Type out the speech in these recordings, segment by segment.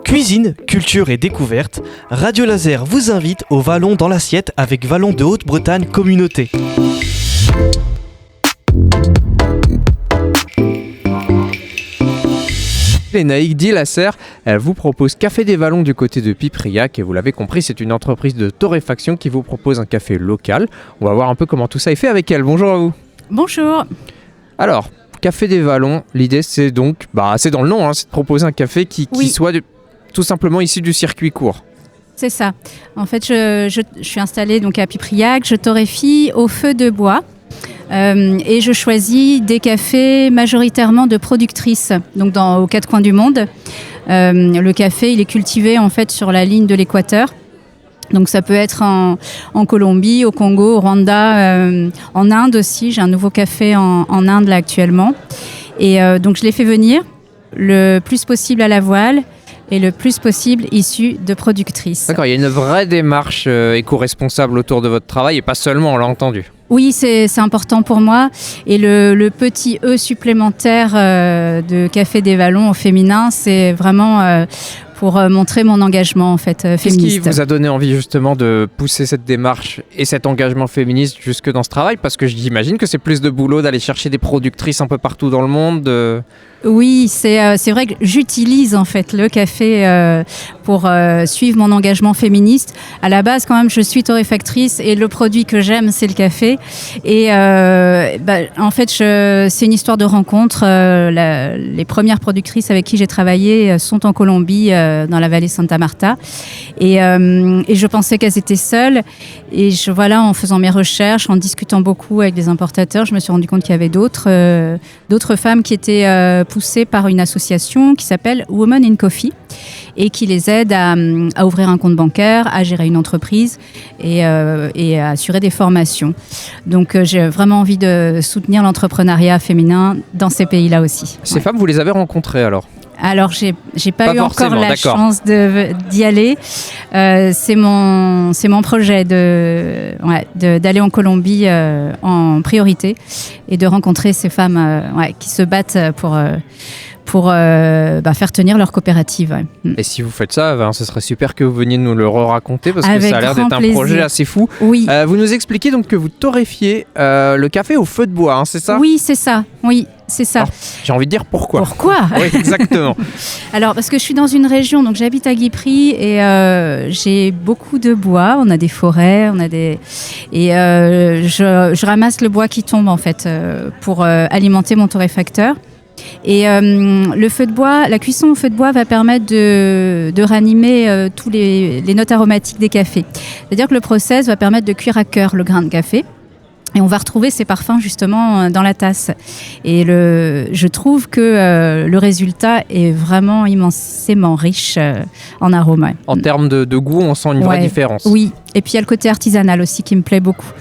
Cuisine, culture et découverte, Radio Laser vous invite au Vallon dans l'assiette avec Vallon de Haute-Bretagne Communauté. Lénaïque d'Ilasser, elle vous propose Café des Vallons du côté de Pipriac et vous l'avez compris, c'est une entreprise de torréfaction qui vous propose un café local. On va voir un peu comment tout ça est fait avec elle. Bonjour à vous. Bonjour. Alors, Café des Vallons, l'idée c'est donc, c'est dans le nom, c'est de proposer un café qui soit tout simplement issu du circuit court. C'est ça. En fait, je suis installée donc à Pipriac, je torréfie au feu de bois. Et je choisis des cafés majoritairement de productrices, donc aux quatre coins du monde. Le café, il est cultivé en fait sur la ligne de l'équateur. Donc ça peut être en Colombie, au Congo, au Rwanda, en Inde aussi. J'ai un nouveau café en Inde là actuellement. Et donc je les fais venir le plus possible à la voile et le plus possible issu de productrices. D'accord, il y a une vraie démarche éco-responsable autour de votre travail et pas seulement, on l'a entendu. Oui, c'est important pour moi. Et le petit E supplémentaire de Café des Vallons au féminin, c'est vraiment pour montrer mon engagement en fait féministe. Qu'est-ce qui vous a donné envie justement de pousser cette démarche et cet engagement féministe jusque dans ce travail ? Parce que j'imagine que c'est plus de boulot d'aller chercher des productrices un peu partout dans le monde. Oui, c'est vrai que j'utilise en fait le café pour suivre mon engagement féministe. À la base, quand même, je suis torréfactrice et le produit que j'aime, c'est le café. Et en fait, c'est une histoire de rencontre. Les premières productrices avec qui j'ai travaillé sont en Colombie, dans la vallée Santa Marta. Et je pensais qu'elles étaient seules. Et en faisant mes recherches, en discutant beaucoup avec des importateurs, je me suis rendu compte qu'il y avait d'autres femmes qui étaient poussées par une association qui s'appelle Women in Coffee et qui les aide à ouvrir un compte bancaire, à gérer une entreprise et à assurer des formations. Donc j'ai vraiment envie de soutenir l'entrepreneuriat féminin dans ces pays-là aussi. Ces femmes, vous les avez rencontrées alors ? Alors, j'ai pas eu encore la chance d'y aller. C'est mon projet d'aller en Colombie en priorité et de rencontrer ces femmes qui se battent pour faire tenir leur coopérative. Ouais. Et si vous faites ça, ce serait super que vous veniez nous le raconter parce Avec que ça a l'air d'être un projet assez fou. Oui. Vous nous expliquez donc que vous torréfiez le café au feu de bois, c'est ça ? Oui, c'est ça. Oui. C'est ça. Alors, j'ai envie de dire pourquoi. Pourquoi ? Oui, exactement. Alors, parce que je suis dans une région, donc j'habite à Guipry et j'ai beaucoup de bois. On a des forêts, et je ramasse le bois qui tombe en fait pour alimenter mon torréfacteur. Et le feu de bois, la cuisson au feu de bois va permettre de ranimer tous les notes aromatiques des cafés. C'est-à-dire que le process va permettre de cuire à cœur le grain de café. Et on va retrouver ces parfums justement dans la tasse. Et je trouve que le résultat est vraiment immensément riche en arômes. En termes de goût, on sent une vraie différence. Oui, et puis il y a le côté artisanal aussi qui me plaît beaucoup.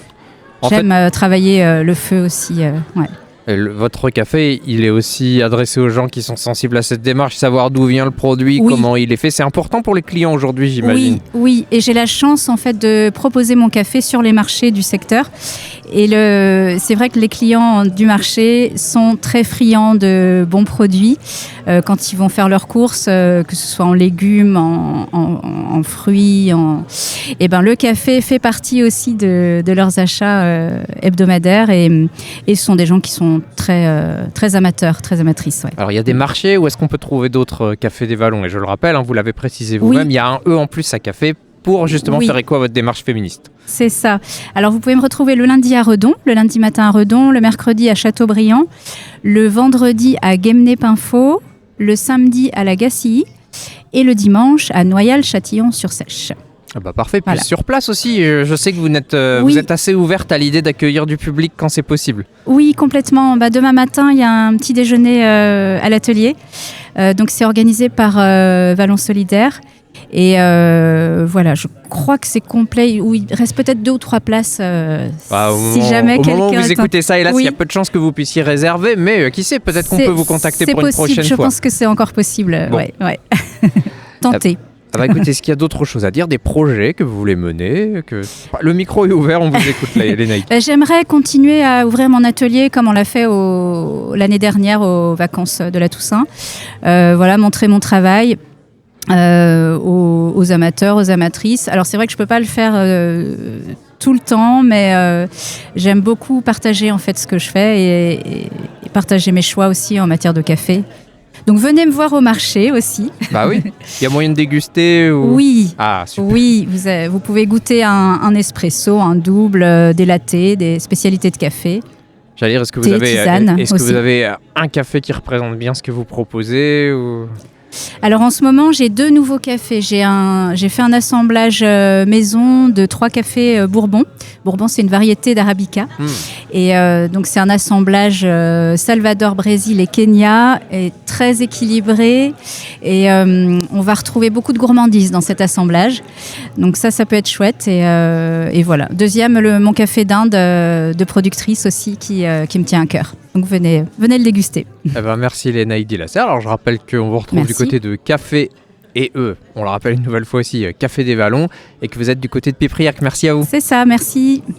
J'aime travailler le feu aussi. Votre café, il est aussi adressé aux gens qui sont sensibles à cette démarche, savoir d'où vient le produit, comment il est fait. C'est important pour les clients aujourd'hui, j'imagine. Oui, et j'ai la chance en fait de proposer mon café sur les marchés du secteur. Et c'est vrai que les clients du marché sont très friands de bons produits quand ils vont faire leurs courses, que ce soit en légumes, en fruits. Le café fait partie aussi de leurs achats hebdomadaires et ce sont des gens qui sont très amateurs, très amatrices. Ouais. Alors il y a des marchés où est-ce qu'on peut trouver d'autres cafés des Vallons ? Et je le rappelle, vous l'avez précisé vous-même, il y a un E en plus à café pour justement faire écho à votre démarche féministe. C'est ça. Alors vous pouvez me retrouver le lundi à Redon, le lundi matin à Redon, le mercredi à Châteaubriand, le vendredi à Guémené-Paimpfaux, le samedi à la Gacilly et le dimanche à Noyal-Châtillon-sur-Sèche. Parfait. Puis voilà. Sur place aussi, je sais que vous êtes assez ouverte à l'idée d'accueillir du public quand c'est possible. Oui, complètement. Demain matin, il y a un petit déjeuner à l'atelier. Donc c'est organisé par Vallon Solidaire. Et je crois que c'est complet. Où il reste peut-être 2 ou 3 places si jamais quelqu'un... Au moment où vous écoutez ça, hélas, il y a peu de chances que vous puissiez réserver. Mais qui sait, peut-être qu'on peut vous contacter pour une prochaine fois. Je pense que c'est encore possible. Bon. Ouais. Tentez. Écoutez, est-ce qu'il y a d'autres choses à dire, des projets que vous voulez mener Le micro est ouvert, on vous écoute, Lénaïque. J'aimerais continuer à ouvrir mon atelier comme on l'a fait l'année dernière aux vacances de la Toussaint. Montrer mon travail. aux amateurs, aux amatrices. Alors c'est vrai que je peux pas le faire tout le temps, mais j'aime beaucoup partager en fait ce que je fais et partager mes choix aussi en matière de café. Donc venez me voir au marché aussi. Bah oui, il y a moyen de déguster ou... Oui. Ah, super. Oui, vous pouvez goûter un espresso, un double, des lattés, des spécialités de café. J'allais dire, est-ce que Thé, tisane vous aussi. avez un café qui représente bien ce que vous proposez ou... Alors en ce moment, j'ai 2 nouveaux cafés. J'ai fait un assemblage maison de 3 cafés Bourbon. Bourbon, c'est une variété d'arabica. Et donc c'est un assemblage Salvador, Brésil et Kenya, et très équilibré. Et on va retrouver beaucoup de gourmandise dans cet assemblage. Donc ça peut être chouette. Et voilà. Deuxième, mon café d'Inde de productrice aussi qui me tient à cœur. Donc venez le déguster. Eh ben, merci Lénaïdi Lasserre. Alors je rappelle qu'on vous retrouve Merci. du côté de Café et on le rappelle une nouvelle fois aussi, Café des Vallons, et que vous êtes du côté de Pipriac. Merci à vous. C'est ça, merci.